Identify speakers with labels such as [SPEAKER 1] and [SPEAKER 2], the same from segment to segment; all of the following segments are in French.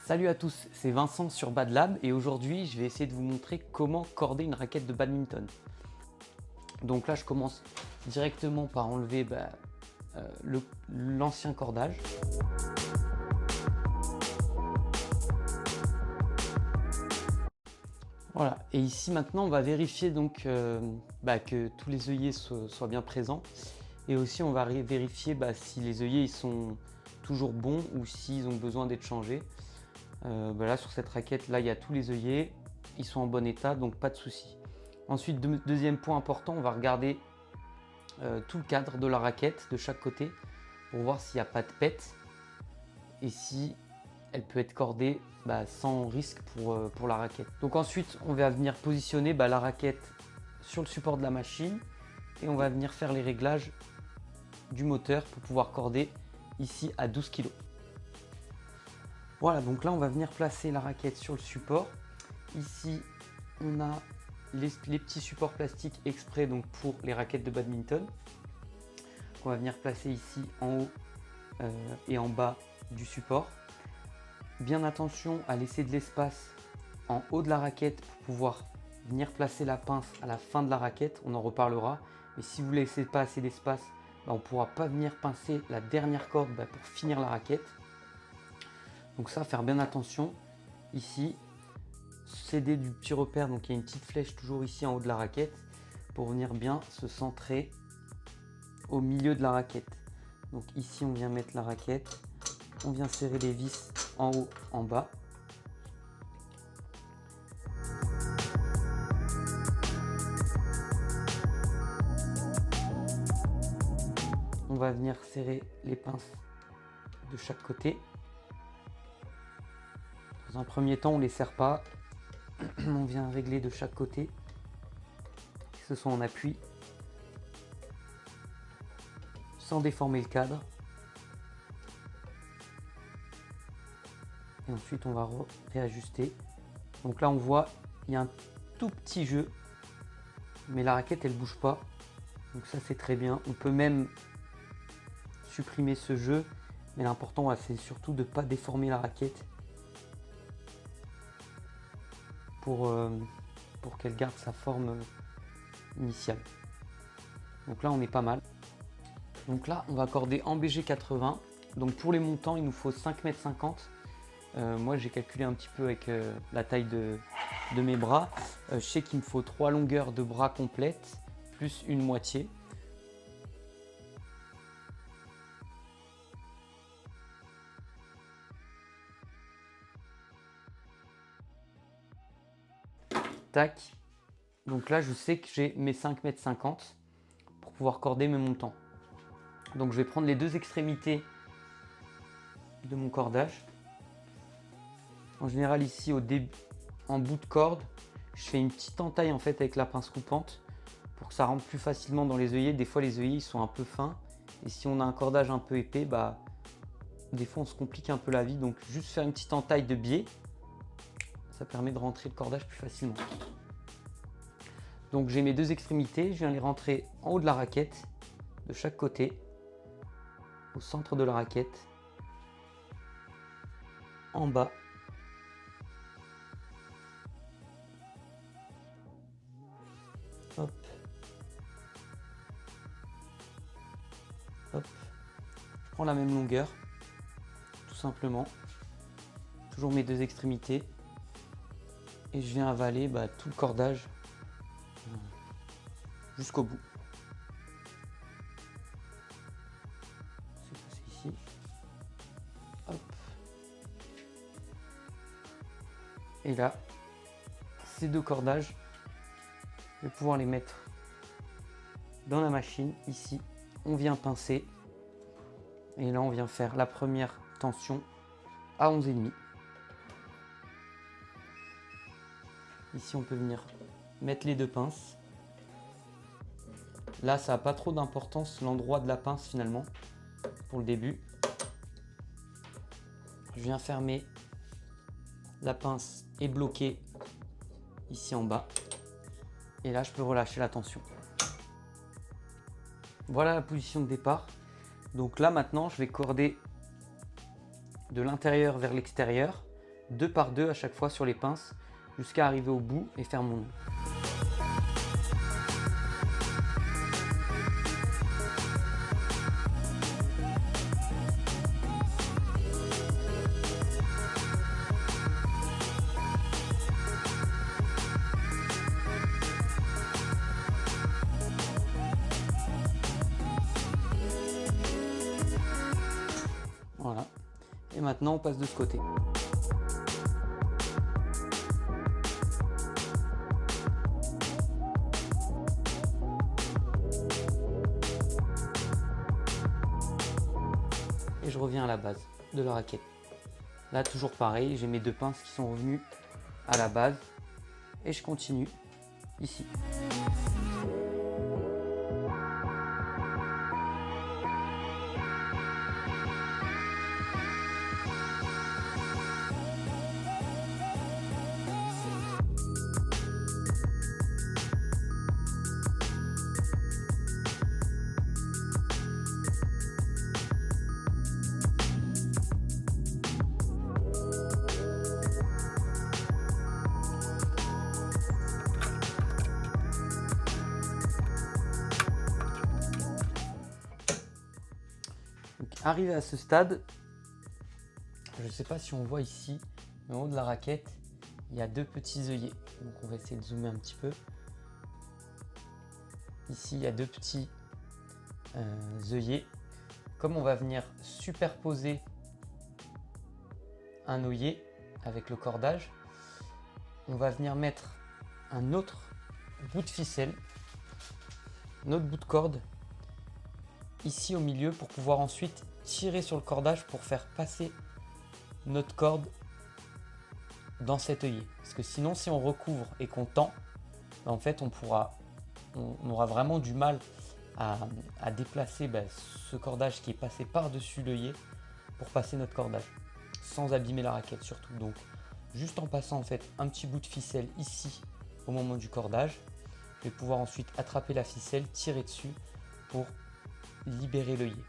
[SPEAKER 1] Salut à tous, c'est Vincent sur Bad Lab et aujourd'hui je vais essayer de vous montrer comment corder une raquette de badminton. Donc là je commence directement par enlever l'ancien cordage. Voilà, et ici maintenant on va vérifier donc que tous les œillets soient bien présents et aussi on va vérifier si les œillets ils sont toujours bons ou s'ils ont besoin d'être changés. Là sur cette raquette là il y a tous les œillets, ils sont en bon état donc pas de souci. Ensuite deuxième point important, on va regarder tout le cadre de la raquette de chaque côté pour voir s'il n'y a pas de pète et si elle peut être cordée sans risque pour la raquette. Donc ensuite on va venir positionner la raquette sur le support de la machine et on va venir faire les réglages du moteur pour pouvoir corder ici à 12 kg. Voilà, donc là on va venir placer la raquette sur le support. Ici on a les petits supports plastiques exprès donc pour les raquettes de badminton qu'on va venir placer ici en haut et en bas du support. Bien attention à laisser de l'espace en haut de la raquette pour pouvoir venir placer la pince à la fin de la raquette, on en reparlera. Mais si vous ne laissez pas assez d'espace, on ne pourra pas venir pincer la dernière corde pour finir la raquette. Donc ça, faire bien attention. Ici, céder du petit repère, donc il y a une petite flèche toujours ici en haut de la raquette pour venir bien se centrer au milieu de la raquette. Donc ici, on vient mettre la raquette, on vient serrer les vis en haut, en bas. On va venir serrer les pinces de chaque côté. Dans un premier temps, on ne les serre pas. On vient régler de chaque côté, que ce soit en appui, sans déformer le cadre. Et ensuite, on va réajuster. Donc là, on voit, il y a un tout petit jeu, mais la raquette, elle ne bouge pas. Donc ça, c'est très bien. On peut même supprimer ce jeu, mais l'important, c'est surtout de ne pas déformer la raquette pour qu'elle garde sa forme initiale. Donc là, on est pas mal. Donc là, on va accorder en BG80. Donc pour les montants, il nous faut 5,50 m. Moi, j'ai calculé un petit peu avec la taille de mes bras. Je sais qu'il me faut 3 longueurs de bras complètes, plus une moitié. Tac. Donc là, je sais que j'ai mes 5,50 m pour pouvoir corder mes montants. Donc je vais prendre les deux extrémités de mon cordage. En général, ici, en bout de corde, je fais une petite entaille en fait avec la pince coupante pour que ça rentre plus facilement dans les œillets. Des fois, les œillets ils sont un peu fins et si on a un cordage un peu épais, des fois on se complique un peu la vie. Donc juste faire une petite entaille de biais, ça permet de rentrer le cordage plus facilement. Donc j'ai mes deux extrémités, je viens les rentrer en haut de la raquette, de chaque côté, au centre de la raquette, en bas. Hop. Hop. Je prends la même longueur, tout simplement. Toujours mes deux extrémités. Et je viens avaler tout le cordage jusqu'au bout. C'est passé ici. Hop. Et là, ces deux cordages, je vais pouvoir les mettre dans la machine. Ici, on vient pincer. Et là, on vient faire la première tension à 11,5. Ici, on peut venir mettre les deux pinces. Là, ça n'a pas trop d'importance, l'endroit de la pince finalement, pour le début. Je viens fermer. La pince est bloquée ici en bas. Et là, je peux relâcher la tension. Voilà la position de départ. Donc là, maintenant, je vais corder de l'intérieur vers l'extérieur. 2 par 2 à chaque fois sur les pinces jusqu'à arriver au bout et faire mon nœud. Voilà. Et maintenant on passe de ce côté. Et je reviens à la base de la raquette. Là toujours pareil, j'ai mes 2 pinces qui sont revenues à la base et je continue ici. Arrivé à ce stade, je ne sais pas si on voit ici, mais en haut de la raquette, il y a 2 petits œillets. Donc on va essayer de zoomer un petit peu. Ici, il y a 2 petits œillets. Comme on va venir superposer un œillet avec le cordage, on va venir mettre un autre bout de ficelle, un autre bout de corde ici au milieu pour pouvoir ensuite tirer sur le cordage pour faire passer notre corde dans cet œillet. Parce que sinon, si on recouvre et qu'on tend, en fait on aura vraiment du mal à déplacer ce cordage qui est passé par-dessus l'œillet pour passer notre cordage, sans abîmer la raquette surtout. Donc juste en passant en fait un petit bout de ficelle ici au moment du cordage, je vais pouvoir ensuite attraper la ficelle, tirer dessus pour libérer l'œillet.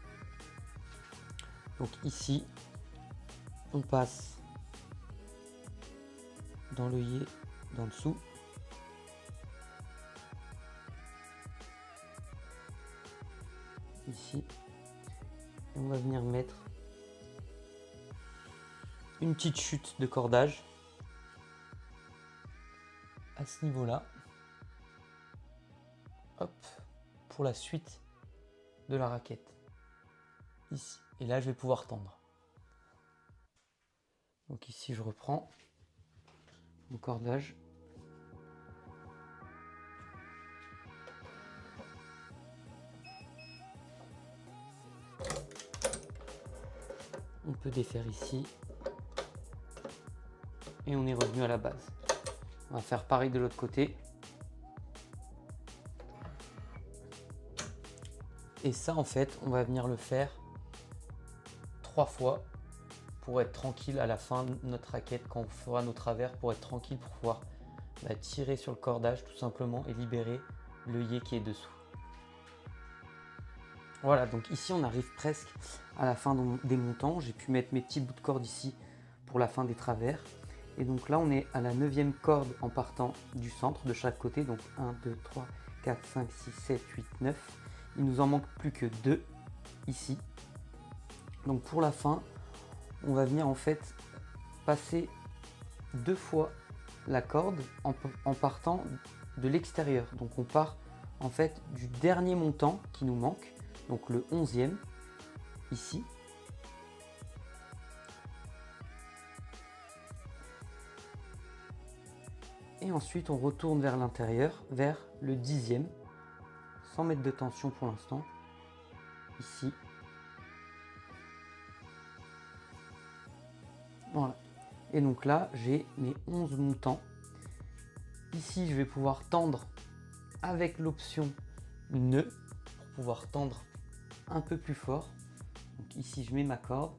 [SPEAKER 1] Donc ici, on passe dans l'œillet d'en dessous. Ici. Et on va venir mettre une petite chute de cordage à ce niveau-là. Hop, pour la suite de la raquette. Ici. Et là, je vais pouvoir tendre. Donc ici, je reprends mon cordage. On peut défaire ici. Et on est revenu à la base. On va faire pareil de l'autre côté. Et ça, en fait, on va venir le faire 3 fois pour être tranquille à la fin de notre raquette, quand on fera nos travers, pour être tranquille, pour pouvoir tirer sur le cordage tout simplement et libérer l'œillet qui est dessous. Voilà, donc ici on arrive presque à la fin des montants. J'ai pu mettre mes petits bouts de corde ici pour la fin des travers. Et donc là on est à la 9e corde en partant du centre de chaque côté. Donc 1, 2, 3, 4, 5, 6, 7, 8, 9. Il nous en manque plus que 2 ici. Donc pour la fin, on va venir en fait passer 2 fois la corde en partant de l'extérieur. Donc on part en fait du dernier montant qui nous manque, donc le 11e ici. Et ensuite on retourne vers l'intérieur, vers le 10e, sans mettre de tension pour l'instant, ici. Voilà. Et donc là, j'ai mes 11 montants. Ici, je vais pouvoir tendre avec l'option nœud pour pouvoir tendre un peu plus fort. Donc ici, je mets ma corde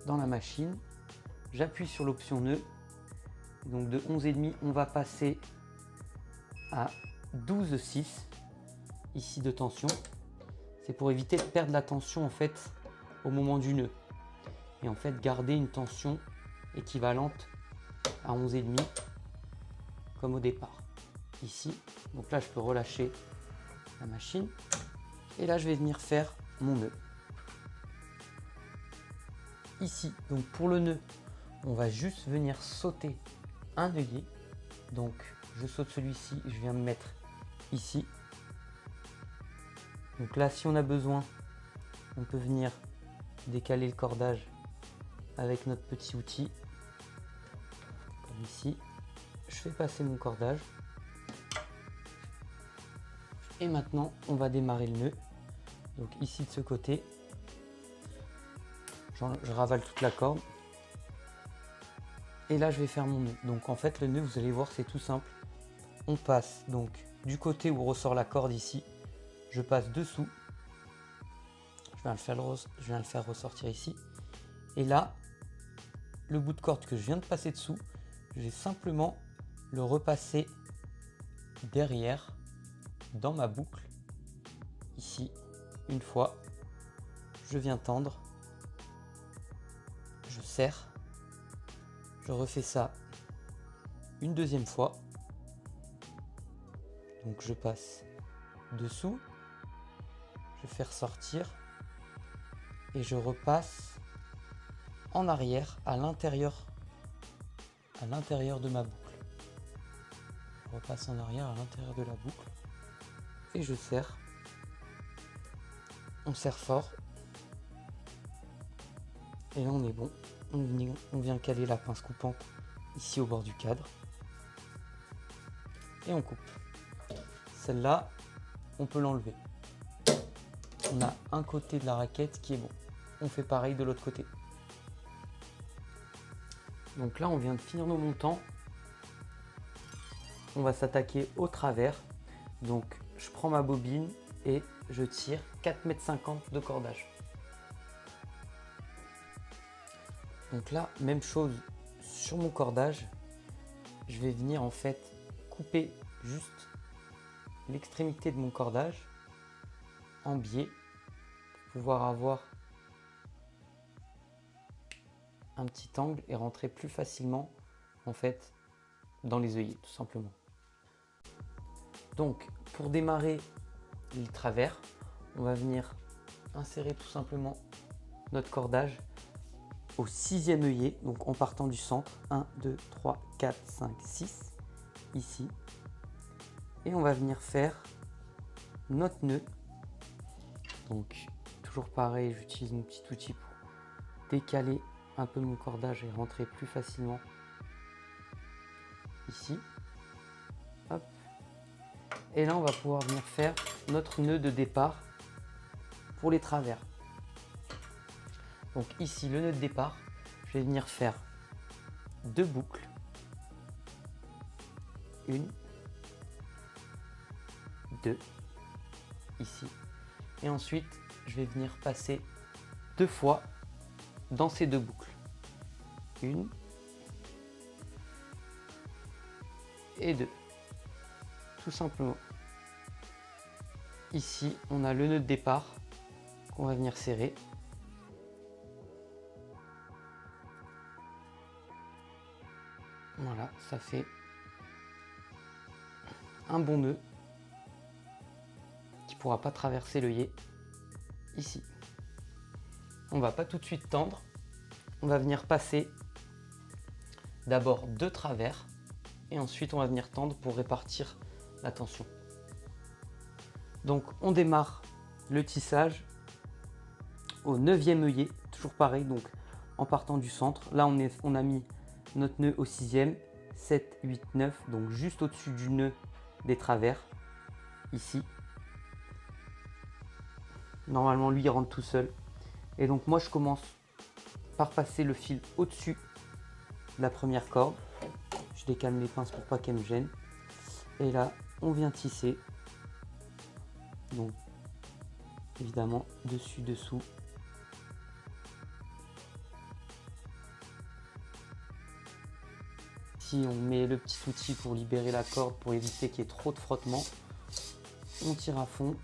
[SPEAKER 1] dans la machine. J'appuie sur l'option nœud. Donc de 11,5, on va passer à 12,6 ici de tension. C'est pour éviter de perdre la tension en fait au moment du nœud. Et en fait garder une tension équivalente à 11,5 comme au départ. Ici, donc là je peux relâcher la machine et là je vais venir faire mon nœud. Ici, donc pour le nœud, on va juste venir sauter un œillet. Donc je saute celui-ci, je viens me mettre ici. Donc là, si on a besoin, on peut venir décaler le cordage avec notre petit outil, comme ici. Je fais passer mon cordage. Et maintenant, on va démarrer le nœud. Donc ici de ce côté, je ravale toute la corde. Et là, je vais faire mon nœud. Donc en fait, le nœud, vous allez voir, c'est tout simple. On passe donc du côté où ressort la corde ici. Je passe dessous. Je viens le faire ressortir ici. Et là, le bout de corde que je viens de passer dessous, je vais simplement le repasser derrière dans ma boucle. Ici, une fois, je viens tendre. Je serre. Je refais ça une deuxième fois. Donc je passe dessous. Je fais ressortir. Et je repasse en arrière à l'intérieur de ma boucle. Je repasse en arrière à l'intérieur de la boucle et je serre. On serre fort et là on est bon. On vient caler la pince coupante ici au bord du cadre et on coupe. Celle-là, on peut l'enlever. On a un côté de la raquette qui est bon. On fait pareil de l'autre côté. Donc là, on vient de finir nos montants. On va s'attaquer au travers. Donc, je prends ma bobine et je tire 4,50 m de cordage. Donc là, même chose sur mon cordage. Je vais venir en fait couper juste l'extrémité de mon cordage en biais pour pouvoir avoir un petit angle et rentrer plus facilement en fait dans les œillets tout simplement. Donc pour démarrer les travers, on va venir insérer tout simplement notre cordage au 6e œillet, donc en partant du centre, 1, 2, 3, 4, 5, 6, ici. Et on va venir faire notre nœud. Donc toujours pareil, j'utilise mon petit outil pour décaler un peu mon cordage et rentrer plus facilement ici. Hop. Et là, on va pouvoir venir faire notre nœud de départ pour les travers. Donc ici, le nœud de départ, je vais venir faire 2 boucles. Une, 2, ici. Et ensuite, je vais venir passer 2 fois dans ces 2 boucles. Une et 2. Tout simplement. Ici, on a le nœud de départ qu'on va venir serrer. Voilà, ça fait un bon nœud qui ne pourra pas traverser l'œillet ici. On va pas tout de suite tendre. On va venir passer d'abord 2 travers et ensuite on va venir tendre pour répartir la tension. Donc on démarre le tissage au 9e œillet, toujours pareil, donc en partant du centre. Là on a mis notre nœud au 6e, 7, 8, 9, donc juste au-dessus du nœud des travers, ici. Normalement lui il rentre tout seul. Et donc moi je commence par passer le fil au-dessus de la première corde. Je décale mes pinces pour pas qu'elles me gênent. Et là on vient tisser. Donc évidemment dessus, dessous. Ici on met le petit outil pour libérer la corde, pour éviter qu'il y ait trop de frottement. On tire à fond.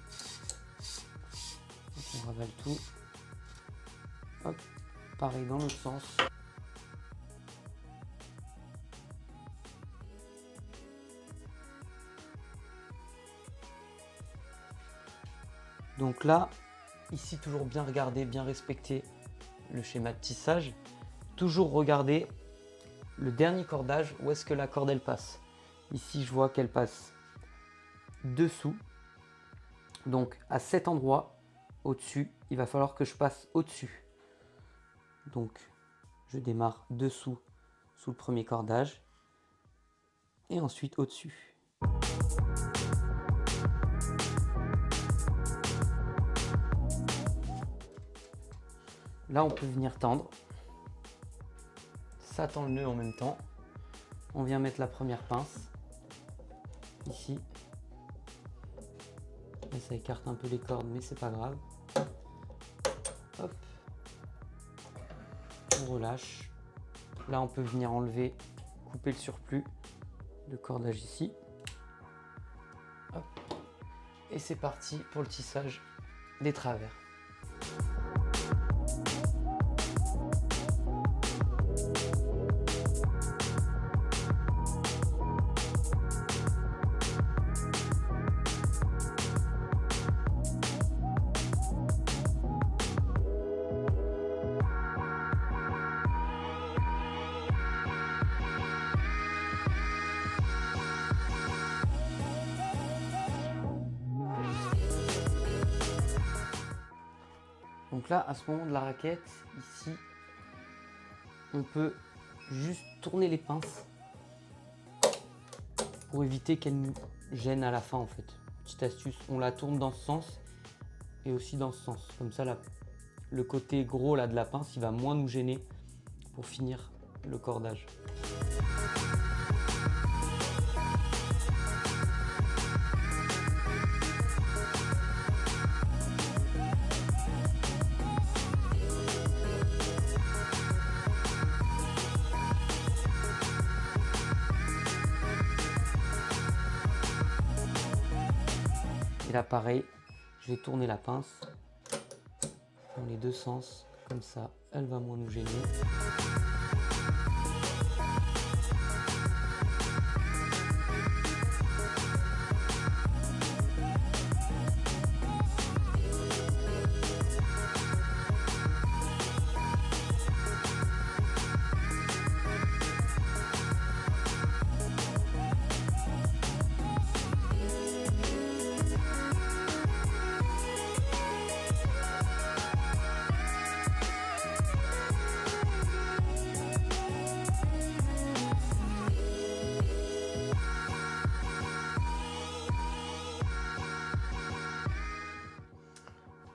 [SPEAKER 1] On ravale tout. Hop, pareil dans l'autre sens. Donc là, ici, toujours bien regarder, bien respecter le schéma de tissage. Toujours regarder le dernier cordage, où est-ce que la corde elle passe. Ici, je vois qu'elle passe dessous. Donc à cet endroit, au-dessus, il va falloir que je passe au-dessus. Donc je démarre dessous, sous le premier cordage, et ensuite au-dessus. Là, on peut venir tendre. Ça tend le nœud en même temps. On vient mettre la première pince, ici. Et ça écarte un peu les cordes, mais c'est pas grave. Hop. On relâche. Là, on peut venir enlever, couper le surplus de cordage ici. Hop. Et c'est parti pour le tissage des travers. Donc là, à ce moment de la raquette, ici, on peut juste tourner les pinces pour éviter qu'elles nous gênent à la fin en fait. Petite astuce, on la tourne dans ce sens et aussi dans ce sens. Comme ça, le côté gros là, de la pince, il va moins nous gêner pour finir le cordage. Et là pareil, je vais tourner la pince dans les deux sens, comme ça elle va moins nous gêner.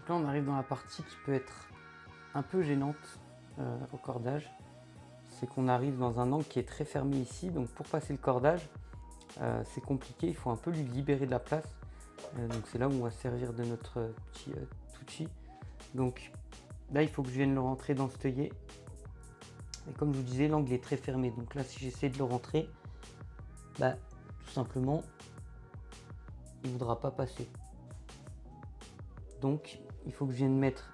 [SPEAKER 1] Là, on arrive dans la partie qui peut être un peu gênante au cordage. C'est qu'on arrive dans un angle qui est très fermé ici. Donc pour passer le cordage, c'est compliqué. Il faut un peu lui libérer de la place. Donc c'est là où on va servir de notre petit touchy. Donc là, il faut que je vienne le rentrer dans cet œillet. Et comme je vous disais, l'angle est très fermé. Donc là, si j'essaie de le rentrer, tout simplement, il ne voudra pas passer. Donc, il faut que je vienne mettre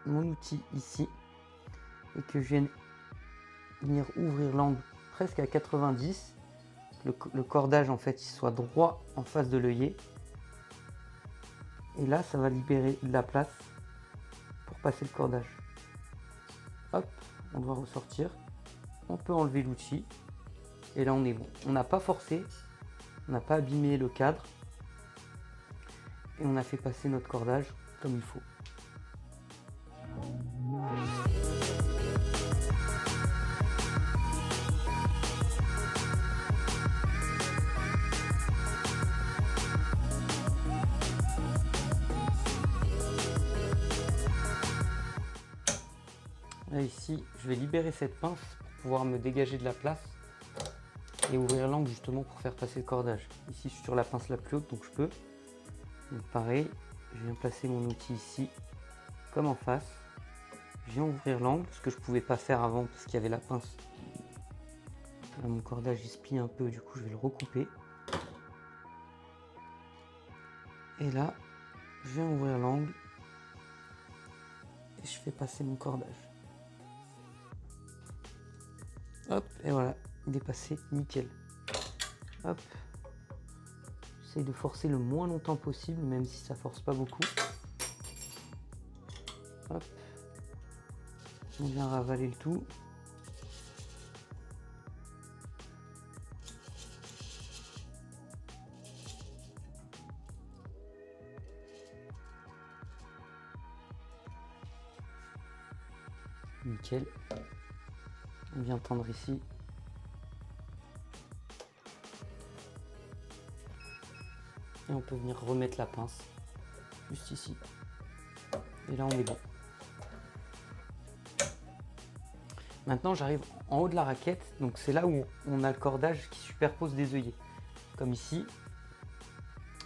[SPEAKER 1] mon outil ici et que je vienne venir ouvrir l'angle presque à 90. Le cordage, en fait, il soit droit en face de l'œillet. Et là, ça va libérer de la place pour passer le cordage. Hop, on doit ressortir. On peut enlever l'outil. Et là, on est bon. On n'a pas forcé. On n'a pas abîmé le cadre. Et on a fait passer notre cordage comme il faut. Là ici, je vais libérer cette pince pour pouvoir me dégager de la place et ouvrir l'angle justement pour faire passer le cordage. Ici, je suis sur la pince la plus haute, donc je peux. Donc pareil, je viens placer mon outil ici, comme en face. Je viens ouvrir l'angle, ce que je ne pouvais pas faire avant parce qu'il y avait la pince. Là, mon cordage il se plie un peu, du coup je vais le recouper. Et là, je viens ouvrir l'angle et je fais passer mon cordage. Hop, et voilà, il est passé nickel. Hop. J'essaye de forcer le moins longtemps possible, même si ça force pas beaucoup. Hop. On vient ravaler le tout. Nickel. On vient tendre ici. Et on peut venir remettre la pince juste ici. Et là on est bon. Maintenant j'arrive en haut de la raquette, donc c'est là où on a le cordage qui superpose des œillets. Comme ici,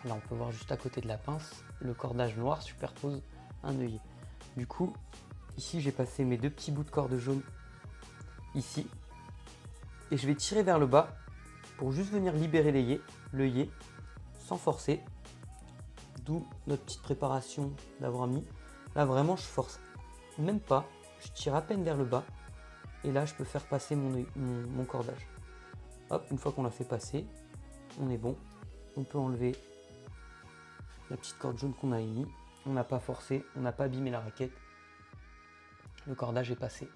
[SPEAKER 1] là on peut voir juste à côté de la pince, le cordage noir superpose un œillet. Du coup, ici j'ai passé mes deux petits bouts de corde jaune ici. Et je vais tirer vers le bas pour juste venir libérer l'œillet sans forcer. D'où notre petite préparation d'avoir mis. Là vraiment je force même pas, je tire à peine vers le bas. Et là, je peux faire passer mon cordage. Hop, une fois qu'on l'a fait passer, on est bon. On peut enlever la petite corde jaune qu'on a émise. On n'a pas forcé, on n'a pas abîmé la raquette. Le cordage est passé.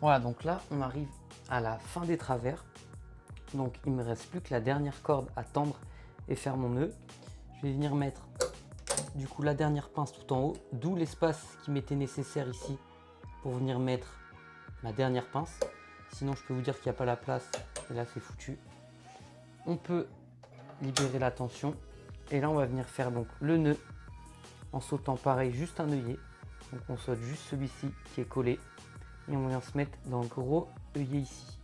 [SPEAKER 1] Voilà, donc là, on arrive à la fin des travers. Donc, il ne me reste plus que la dernière corde à tendre et faire mon nœud. Je vais venir mettre du coup la dernière pince tout en haut, d'où l'espace qui m'était nécessaire ici pour venir mettre ma dernière pince. Sinon, je peux vous dire qu'il n'y a pas la place et là, c'est foutu. On peut libérer la tension et là, on va venir faire donc le nœud en sautant pareil, juste un œillet. Donc, on saute juste celui-ci qui est collé. Et on vient se mettre dans le gros œillet ici.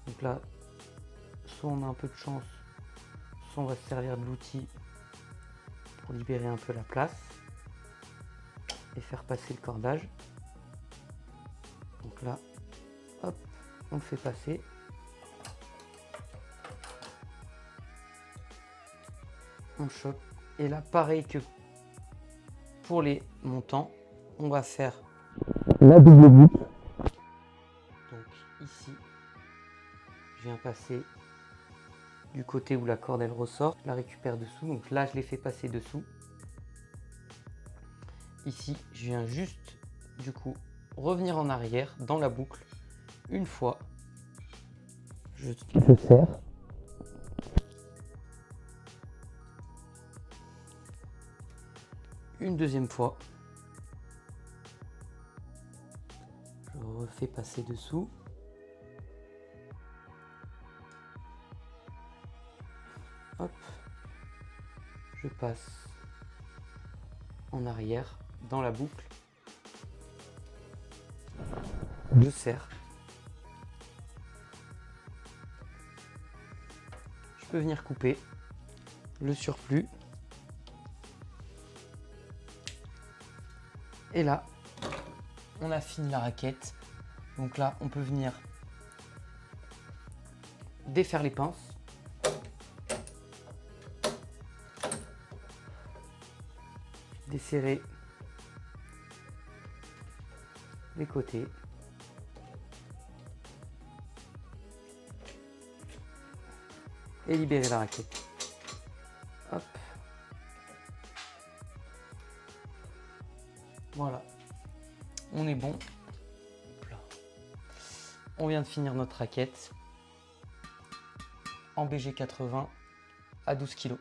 [SPEAKER 1] Donc là, soit on a un peu de chance, soit on va se servir de l'outil pour libérer un peu la place et faire passer le cordage. Donc là, hop, on le fait passer. On chope. Et là, pareil que pour les montants, on va faire la double boucle. Donc ici, je viens passer du côté où la corde elle ressort, je la récupère dessous, donc là je l'ai fait passer dessous. Ici, je viens juste du coup revenir en arrière dans la boucle. Une fois, je serre. Une deuxième fois, je refais passer dessous. Hop, je passe en arrière dans la boucle, je serre. Je peux venir couper le surplus. Et là, on a fini la raquette. Donc là, on peut venir défaire les pinces. Desserrer les côtés. Et libérer la raquette. Hop. Voilà. On est bon. On vient de finir notre raquette en BG80 à 12 kg.